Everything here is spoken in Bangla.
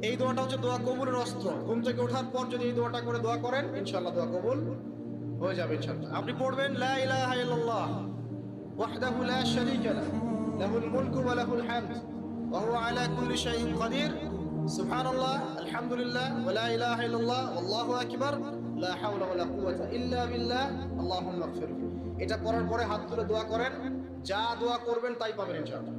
এই দোয়াটা হচ্ছে দোয়া কবুলের অস্ত্র। ঘুম থেকে ওঠার পর যদি এই দোয়াটা করে দোয়া করেন, ইনশাআল্লাহ দোয়া কবুল হয়ে যাবে ইনশাআল্লাহ। আপনি পড়বেন লা ইলাহা ইল্লাল্লাহ ওয়াহদাহু লা শারীকা লাহু লাহুল মুলকু ওয়া লাহুল হামদ ওয়া হুয়া আলা কুল্লি শাইইন কাদির সুবহানাল্লাহ আলহামদুলিল্লাহ ওয়া লা ইলাহা ইল্লাল্লাহ ওয়াল্লাহু আকবার লা হাওলা ওয়া লা কুওয়াতা ইল্লা বিল্লাহ আল্লাহুম্মা ইগফির। এটা পড়ার পরে হাত তুলে দোয়া করেন, যা দোয়া করবেন তাই পাবেন ইনশাআল্লাহ।